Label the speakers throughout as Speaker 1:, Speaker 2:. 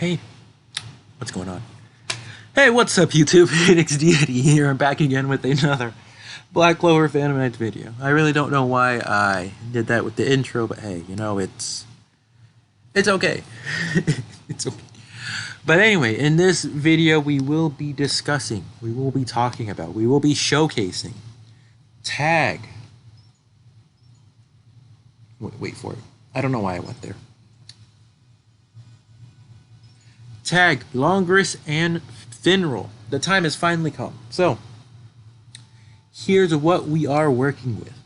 Speaker 1: Hey, what's going on? Hey, what's up YouTube? Phoenix Deity here. I'm back again with another Black Clover Phantom Knights video. I really don't know why I did that with the intro, but hey, you know, it's okay. It's okay. But anyway, in this video we will be discussing, we will be talking about, we will be showcasing tag. Wait for it. I don't know why I went there. Tag Langris and Finral. The time has finally come. So here's what we are working with.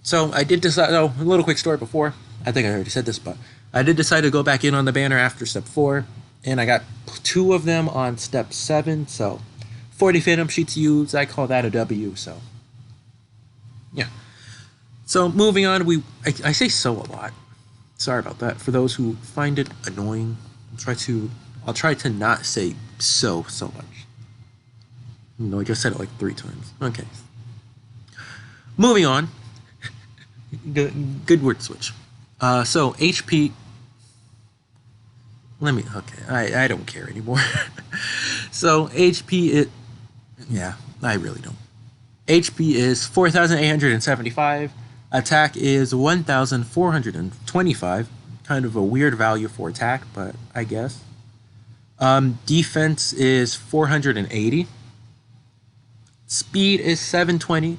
Speaker 1: So I did decide, a little quick story before. I think I already said this, but I did decide to go back in on the banner after step 4, and I got 2 of them on step 7. So 40 Phantom sheets used. I call that a W. So yeah. So moving on, I say so a lot. Sorry about that. For those who find it annoying, I'll try to not say so much. No, I just said it like 3 times. Okay. Moving on. Good word switch. So HP. Okay. I don't care anymore. So HP yeah, I really don't. HP is 4,875. Attack is 1,425. Kind of a weird value for attack, but I guess. Defense is 480. Speed is 720.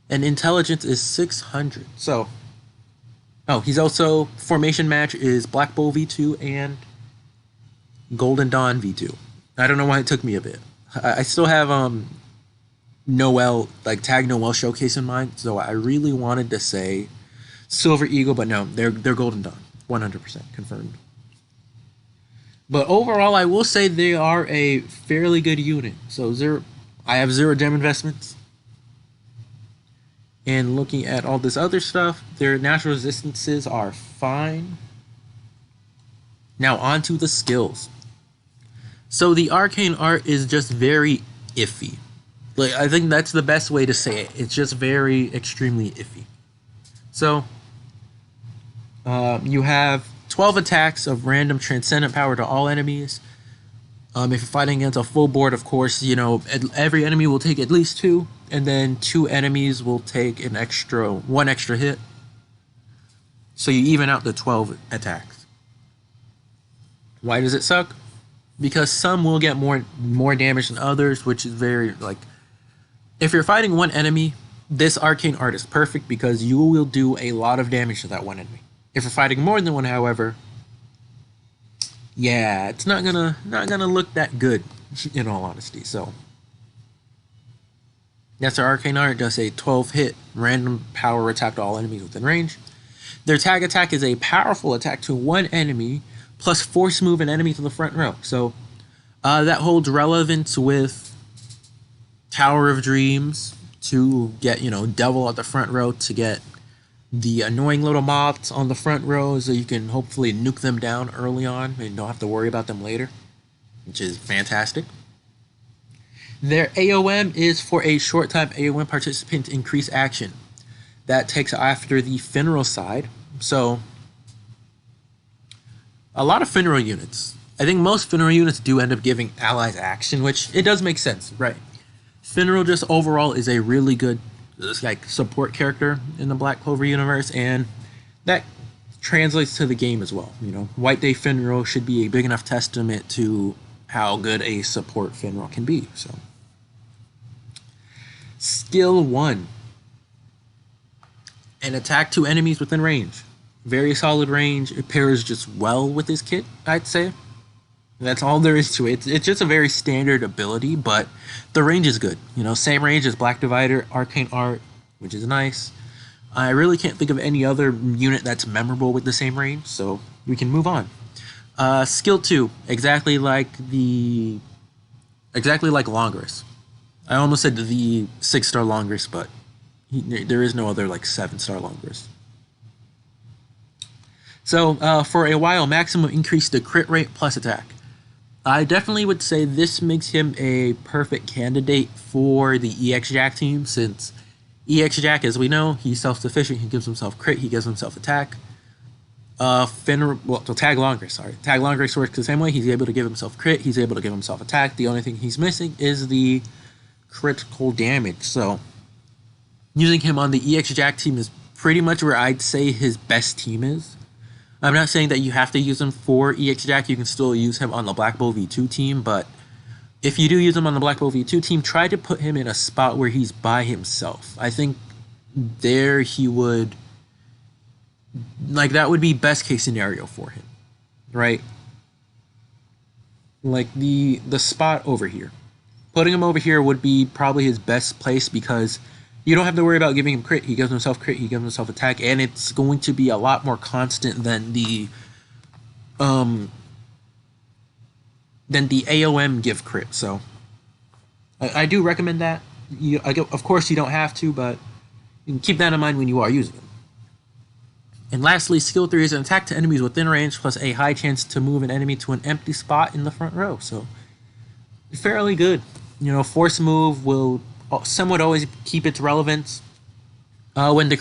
Speaker 1: And intelligence is 600. So, he's also, formation match is Black Bull V2 and Golden Dawn V2. I don't know why it took me a bit. I still have Noel, like Tag Noel showcase in mind, so I really wanted to say Silver Eagle, but no, they're Golden Dawn. 100% confirmed. But overall, I will say they are a fairly good unit. So I have 0 gem investments. And looking at all this other stuff, their natural resistances are fine. Now on to the skills. So the arcane art is just very iffy. Like, I think that's the best way to say it. It's just very extremely iffy. So you have 12 attacks of random transcendent power to all enemies. If you're fighting against a full board, of course, you know, every enemy will take at least 2, and then 2 enemies will take one extra hit. So you even out the 12 attacks. Why does it suck? Because some will get more damage than others, which is very, like, if you're fighting one enemy, this arcane art is perfect because you will do a lot of damage to that one enemy. If you're fighting more than one, however, yeah, it's not gonna look that good, in all honesty. So that's their arcane art. Does a 12-hit random power attack to all enemies within range. Their tag attack is a powerful attack to one enemy plus force move an enemy to the front row. So that holds relevance with Tower of Dreams to get, Devil at the front row to get the annoying little mobs on the front row so you can hopefully nuke them down early on and don't have to worry about them later, which is fantastic. Their AOM is for a short time AOM participant increase action. That takes after the Finral side. So a lot of Finral units, I think most Finral units do end up giving allies action, which it does make sense, right? Finral just overall is a really good support character in the Black Clover universe, and that translates to the game as well. White Day Finral should be a big enough testament to how good a support Finral can be. So, skill 1, an attack to enemies within range. Very solid range. It pairs just well with his kit, I'd say. That's all there is to it. It's just a very standard ability, but the range is good. Same range as Black Divider, Arcane Art, which is nice. I really can't think of any other unit that's memorable with the same range, so we can move on. Skill 2, exactly like Langris. I almost said the 6-star Langris, but there is no other 7-star Langris. So for a while, maximum increase the crit rate plus attack. I definitely would say this makes him a perfect candidate for the EX Jack team, since EX Jack, as we know, he's self-sufficient, he gives himself crit, he gives himself attack. So Tag Langris, sorry. Tag Langris works the same way. He's able to give himself crit. He's able to give himself attack. The only thing he's missing is the critical damage. So using him on the EX Jack team is pretty much where I'd say his best team is. I'm not saying that you have to use him for EX Jack. You can still use him on the Black Bull V2 team, but if you do use him on the Black Bull V2 team, try to put him in a spot where he's by himself. I think there he would... Like, that would be best case scenario for him, right? Like, the spot over here. Putting him over here would be probably his best place because you don't have to worry about giving him crit. He gives himself crit, he gives himself attack, and it's going to be a lot more constant than the AOM give crit. So I do recommend that. Of course, you don't have to, but you can keep that in mind when you are using him. And lastly, skill 3 is an attack to enemies within range plus a high chance to move an enemy to an empty spot in the front row. So fairly good. You know, force move will somewhat always keep its relevance. When the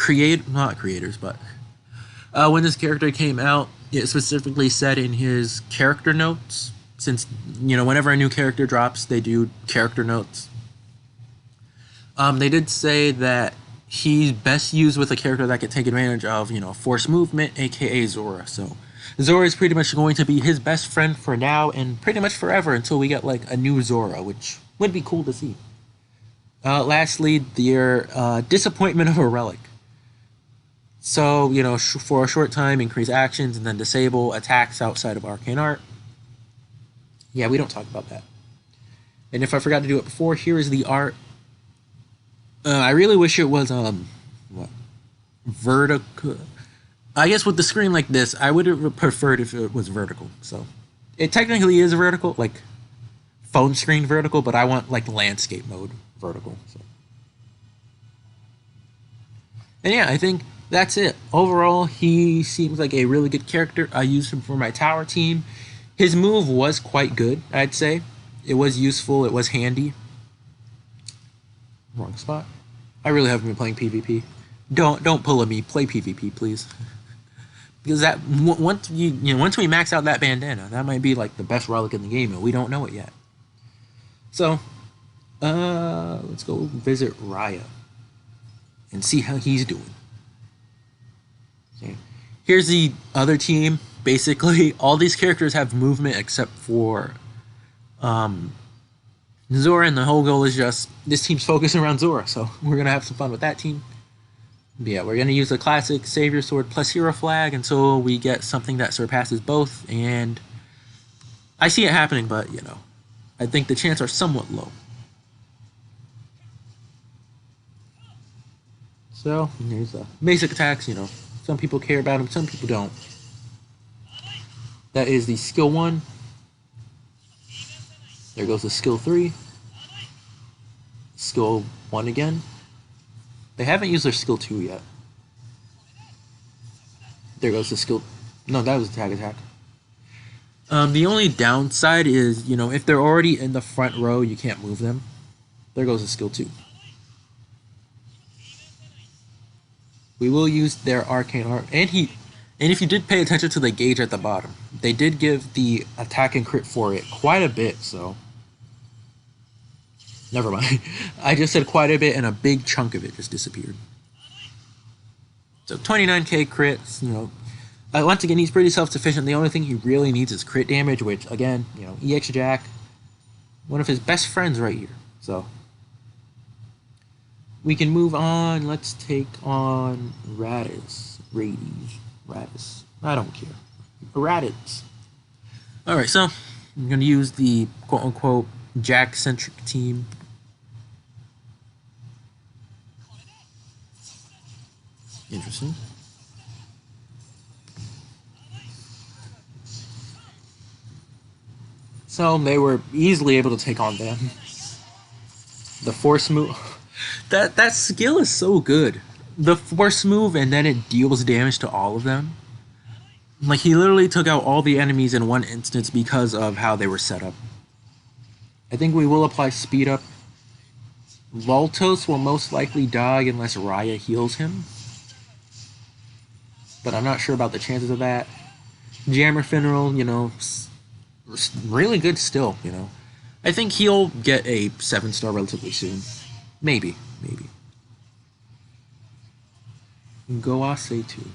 Speaker 1: when this character came out, it specifically said in his character notes, since, you know, whenever a new character drops, they do character notes. They did say that he's best used with a character that can take advantage of, you know, force movement, aka Zora. So Zora is pretty much going to be his best friend for now and pretty much forever until we get like a new Zora, which would be cool to see. Lastly, the disappointment of a relic. So, you know, for a short time, increase actions and then disable attacks outside of Arcane Art. Yeah, we don't talk about that. And if I forgot to do it before, here is the art. I really wish it was vertical. I guess with the screen like this, I would have preferred if it was vertical. So it technically is vertical, like phone screen vertical, but I want like landscape mode vertical. So. And yeah, I think that's it. Overall, he seems like a really good character. I used him for my tower team. His move was quite good, I'd say. It was useful. It was handy. Wrong spot. I really haven't been playing PvP. Don't pull at me. Play PvP, please. Because that once we max out that bandana, that might be like the best relic in the game, and we don't know it yet. So, let's go visit Raya and see how he's doing. Okay. Here's the other team. Basically, all these characters have movement except for Zora, and the whole goal is just this team's focusing around Zora, so we're gonna have some fun with that team. But yeah, we're gonna use the classic Savior Sword plus Hero Flag until we get something that surpasses both, and I see it happening, but you know, I think the chances are somewhat low. So here's the basic attacks. You know, some people care about them, some people don't. That is the skill 1. There goes the skill 3. Skill 1 again. They haven't used their skill 2 yet. There goes the skill... No, that was attack. The only downside is, you know, if they're already in the front row, you can't move them. There goes the skill 2. We will use their Arcane Art. And if you did pay attention to the gauge at the bottom, they did give the attack and crit for it quite a bit, so... Never mind. I just said quite a bit, and a big chunk of it just disappeared. So 29k crits, you know. Once again, he's pretty self-sufficient. The only thing he really needs is crit damage, which, again, you know, EX Jack, one of his best friends right here. So we can move on. Let's take on Raditz. Raditz. I don't care. Raditz. Alright, so I'm going to use the quote-unquote Jack-centric team. Interesting. So they were easily able to take on them. The force move... That skill is so good. The force move, and then it deals damage to all of them. Like, he literally took out all the enemies in one instance because of how they were set up. I think we will apply speed up. Voltos will most likely die unless Raya heals him. but I'm not sure about the chances of that. Jammer Finral, you know, really good still, you know. I think he'll get a 7-star relatively soon. Maybe. Go Ase too.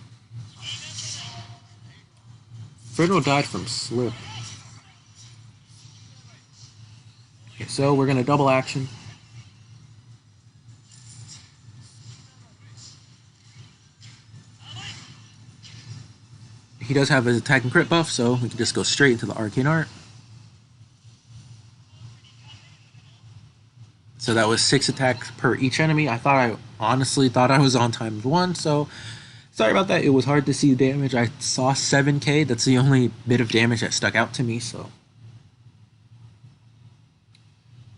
Speaker 1: Finral died from slip. Okay, so we're gonna double action. He does have his attack and crit buff, so we can just go straight into the Arcane Art. So that was 6 attacks per each enemy. I honestly thought I was on ×1, so sorry about that. It was hard to see the damage. I saw 7k. That's the only bit of damage that stuck out to me, so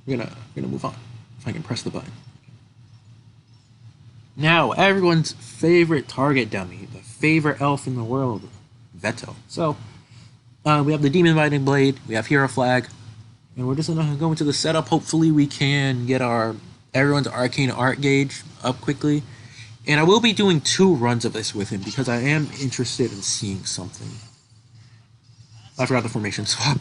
Speaker 1: we're gonna move on. If I can press the button. Now, everyone's favorite target dummy, the favorite elf in the world, Veto. So, we have the Demon Biting Blade, we have Hero Flag, and we're just gonna go into the setup. Hopefully we can get everyone's Arcane Art gauge up quickly. And I will be doing 2 runs of this with him because I am interested in seeing something. I forgot the formation swap.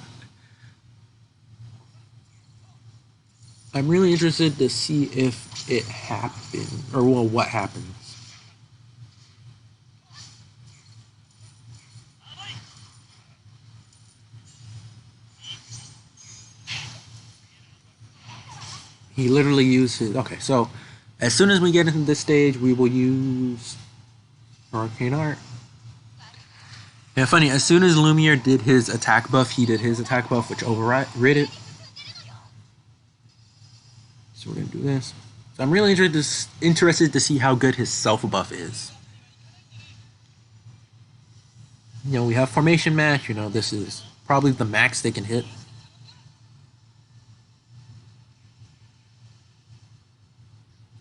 Speaker 1: I'm really interested to see if it happened, or well, what happens. He literally used his... Okay, so as soon as we get into this stage, we will use Arcane Art. Yeah, funny, as soon as Lumiere did his attack buff, he did his attack buff, which overrid it. So we're going to do this. So I'm really interested to see how good his self-buff is. You know, we have formation match. You know, this is probably the max they can hit.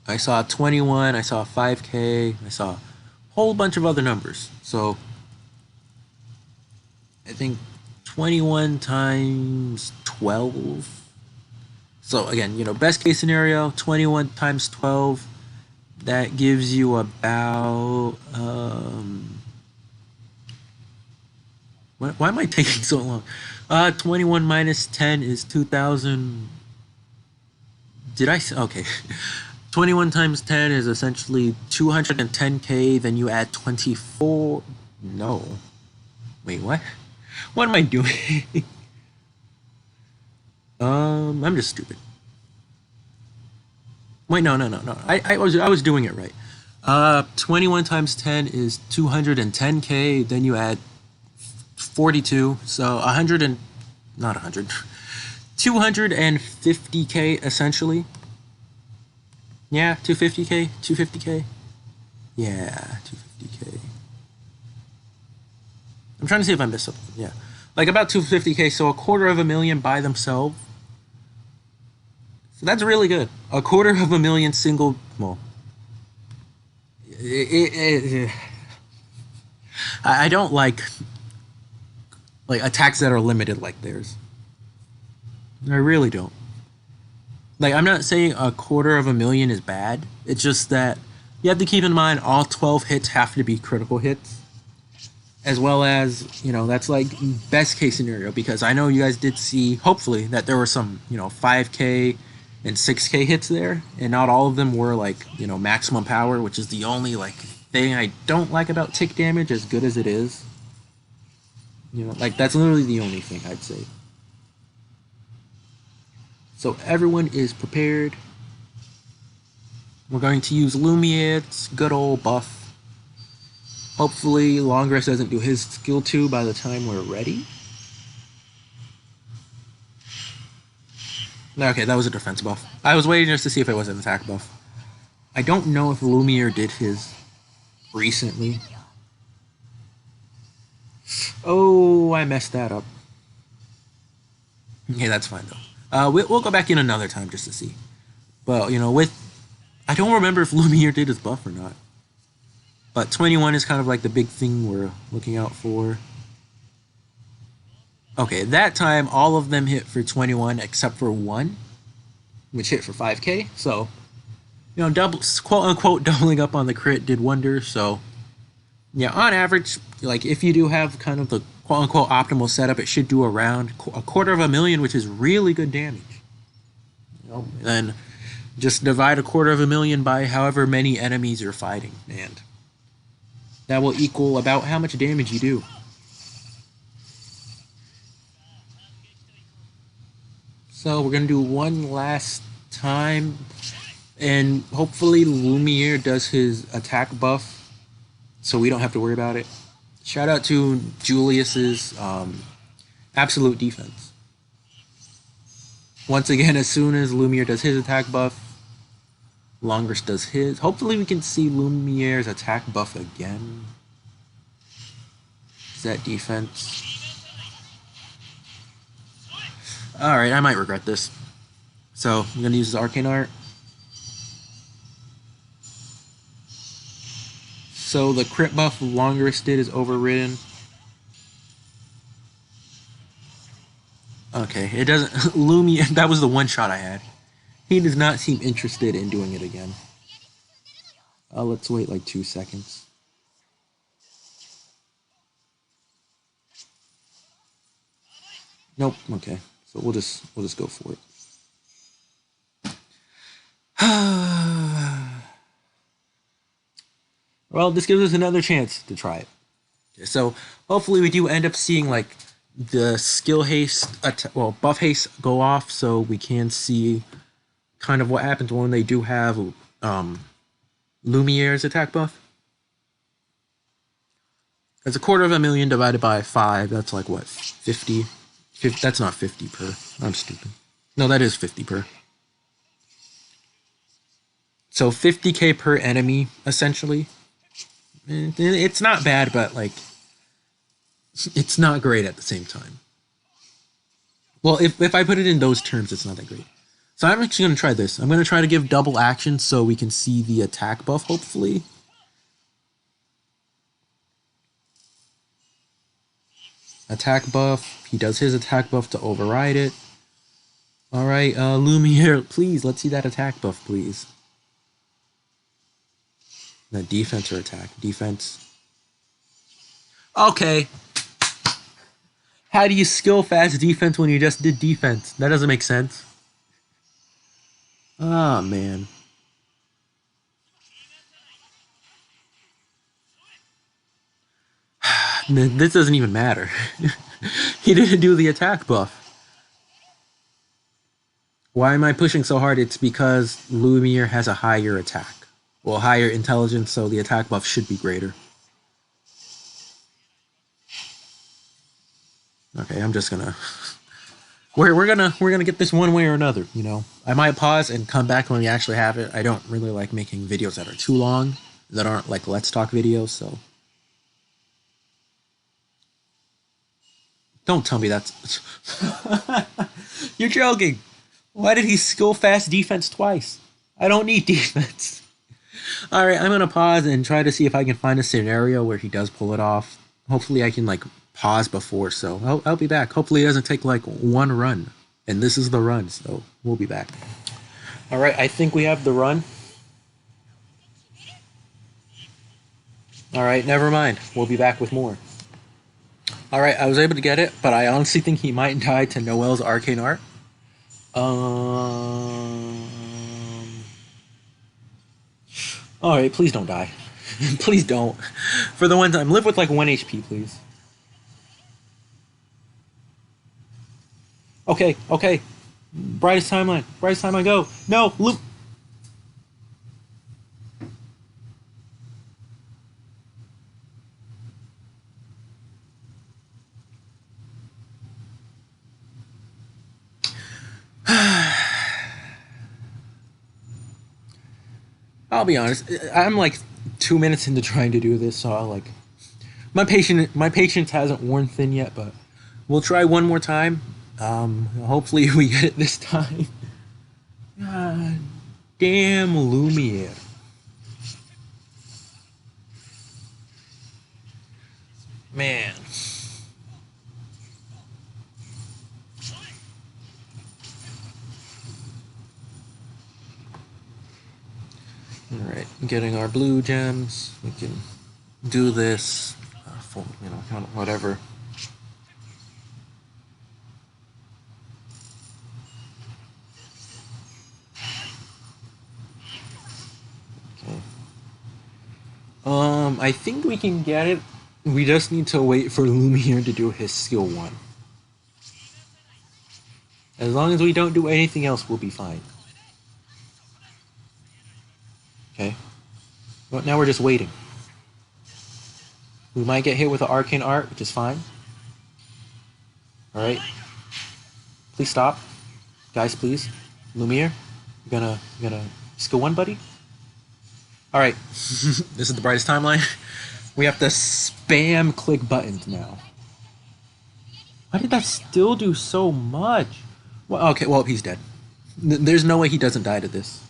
Speaker 1: I saw 21, I saw 5k, I saw a whole bunch of other numbers. So I think 21 times 12. So again, you know, best case scenario, 21 times 12. That gives you about why am I taking so long? 21 minus 10 is 2,000. Did I say? Okay. 21 times 10 is essentially 210k, then you add 24. No. Wait, what? What am I doing? I'm just stupid. Wait, no. I was doing it right. 21 times 10 is 210k, then you add 42, so 250k essentially. Yeah, 250k. Yeah, 250k. I'm trying to see if I missed something. Yeah, like about 250k, so 250,000 by themselves. So that's really good. 250,000 single. Well, I don't like attacks that are limited like theirs. I really don't. Like, I'm not saying 250,000 is bad. It's just that you have to keep in mind all 12 hits have to be critical hits. As well as, you know, that's like best case scenario. Because I know you guys did see, hopefully, that there were some, you know, 5k and 6k hits there. And not all of them were like, you know, maximum power. Which is the only, like, thing I don't like about tick damage, as good as it is. You know, like, that's literally the only thing I'd say. So everyone is prepared. We're going to use Lumiere's good old buff. Hopefully Langris doesn't do his skill 2 by the time we're ready. Okay, that was a defense buff. I was waiting just to see if it was an attack buff. I don't know if Lumiere did his recently. Oh, I messed that up. Okay, that's fine though. We'll go back in another time just to see. But, you know, I don't remember if Lumiere did his buff or not. But 21 is kind of like the big thing we're looking out for. Okay, that time all of them hit for 21 except for one, which hit for 5k. So, you know, quote unquote doubling up on the crit did wonders. So, Yeah, on average, like if you do have kind of the quote unquote optimal setup, it should do around 250,000, which is really good damage. You know, then just divide 250,000 by however many enemies you're fighting, and that will equal about how much damage you do. So we're gonna do one last time, and hopefully Lumiere does his attack buff, so we don't have to worry about it. Shout out to Julius's absolute defense. Once again, as soon as Lumiere does his attack buff, Langris does his. Hopefully we can see Lumiere's attack buff again. Is that defense? Alright, I might regret this. So, I'm going to use his Arcane Art. So, the crit buff Langris did is overridden. Okay, it doesn't... Lumiere, that was the one shot I had. He does not seem interested in doing it again. Let's wait like 2 seconds. Nope, okay. So we'll just go for it. Well, this gives us another chance to try it. Okay, so hopefully we do end up seeing like the skill haste, buff haste go off, so we can see kind of what happens when they do have Lumiere's attack buff. It's 250,000 divided by 5. That's like what, 50? That's not 50 per. I'm stupid. No, that is 50 per. So 50k per enemy, essentially. It's not bad, but like, it's not great at the same time. Well, if I put it in those terms, it's not that great. So I'm actually going to try this. I'm going to try to give double action so we can see the attack buff, hopefully. Attack buff. He does his attack buff to override it. Alright, Lumiere, please, let's see that attack buff, please. That defense or attack? Defense. Okay. How do you skill fast defense when you just did defense? That doesn't make sense. Ah, man. This doesn't even matter. He didn't do the attack buff. Why am I pushing so hard? It's because Lumiere has a higher attack. Well, higher intelligence, so the attack buff should be greater. Okay, I'm just gonna... We're gonna get this one way or another, you know. I might pause and come back when we actually have it. I don't really like making videos that are too long, that aren't like Let's Talk videos, so... Don't tell me that's... You're joking! Why did he skill fast defense twice? I don't need defense. Alright, I'm gonna pause and try to see if I can find a scenario where he does pull it off. Hopefully I can like pause before, so I'll be back. Hopefully it doesn't take like one run. And this is the run, so we'll be back. Alright, I think we have the run. Alright, never mind. We'll be back with more. Alright, I was able to get it, but I honestly think he might die to Noel's Arcane Art. Alright, please don't die. Please don't. For the one time, live with like 1 HP, please. Okay, okay. Brightest timeline. Brightest timeline, go. No, loop. I'll be honest. I'm like 2 minutes into trying to do this, so I'll like my patience hasn't worn thin yet, but we'll try one more time. Hopefully we get it this time. God damn Lumiere. Man. Alright, getting our blue gems. We can do this, for, kind of whatever. Okay. I think we can get it. We just need to wait for Lumiere to do his skill 1. As long as we don't do anything else, we'll be fine. Okay. Well, now we're just waiting. We might get hit with the arcane art, which is fine. Alright. Please stop. Guys, please. Lumiere, you gonna skill 1, buddy? Alright. This is the brightest timeline. We have to spam click buttons now. Why did that still do so much? Well, okay, well, he's dead. There's no way he doesn't die to this.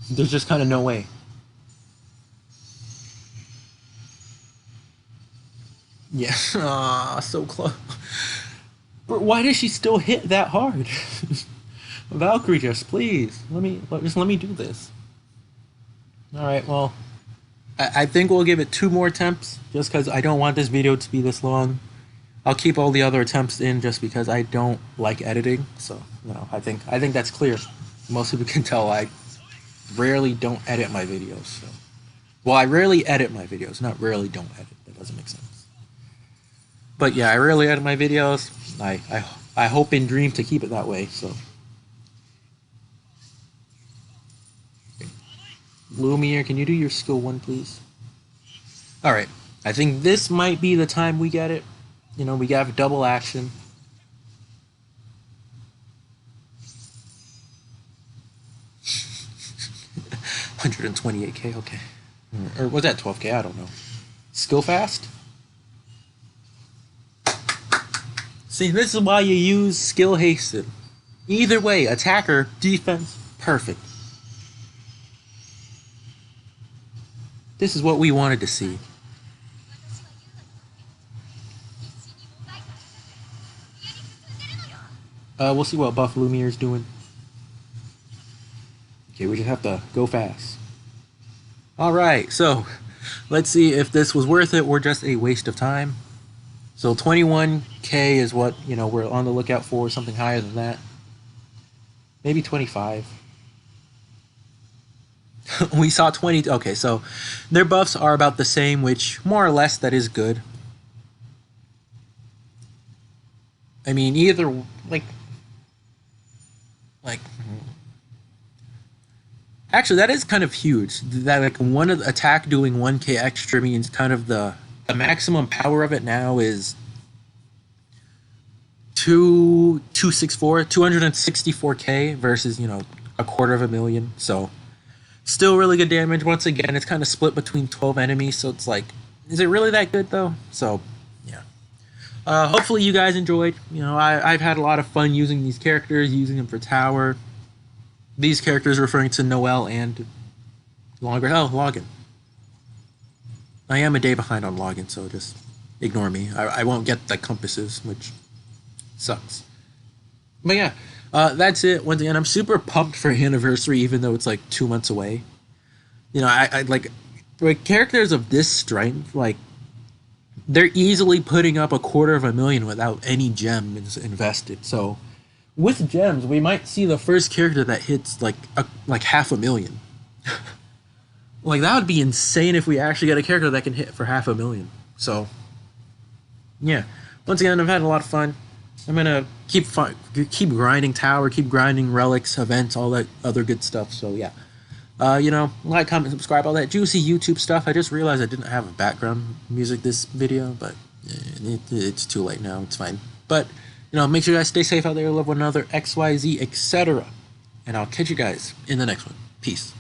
Speaker 1: There's just kind of no way. Yeah, so close. But why does she still hit that hard? Valkyrie, just please let me do this. All right, well, I think we'll give it 2 more attempts just because I don't want this video to be this long. I'll keep all the other attempts in just because I don't like editing. So I think that's clear. Most people can tell I rarely don't edit my videos. So. Well, I rarely edit my videos, not rarely don't edit. That doesn't make sense. But yeah, I rarely edit my videos. I hope and dream to keep it that way. So, okay. Lumiere, can you do your skill 1, please? All right. I think this might be the time we get it. We have double action. $128K, okay. Or was that 12K? I don't know. Skill fast? See, this is why you use skill hasten. Either way, attacker, defense, perfect. This is what we wanted to see. We'll see what buff Lumiere's doing. Okay, we just have to go fast. Alright, so let's see if this was worth it or just a waste of time. So 21K is what, we're on the lookout for, something higher than that. Maybe 25. We saw 20. Okay, so their buffs are about the same, which more or less that is good. I mean, either actually, that is kind of huge. That one attack doing 1K extra means kind of the maximum power of it now is 264K versus a quarter of a million. So still really good damage. Once again, it's kind of split between 12 enemies, so it's like, is it really that good though? So yeah. Hopefully you guys enjoyed. I've had a lot of fun using these characters, using them for tower. These characters referring to Noelle and Langris. Oh, login. I am a day behind on login, so just ignore me. I won't get the compasses, which sucks. But yeah, that's it. Once again, I'm super pumped for Anniversary, even though it's like 2 months away. I like characters of this strength, like they're easily putting up $250,000 without any gems invested. So with gems, we might see the first character that hits like $500,000. Like that would be insane if we actually get a character that can hit for $500,000. So yeah, once again, I've had a lot of fun. I'm gonna keep grinding tower, keep grinding relics, events, all that other good stuff. So yeah, like, comment, subscribe, all that juicy YouTube stuff. I just realized I didn't have a background music this video, but it's too late now. It's fine. But make sure you guys stay safe out there, love one another, XYZ, etc. And I'll catch you guys in the next one. Peace.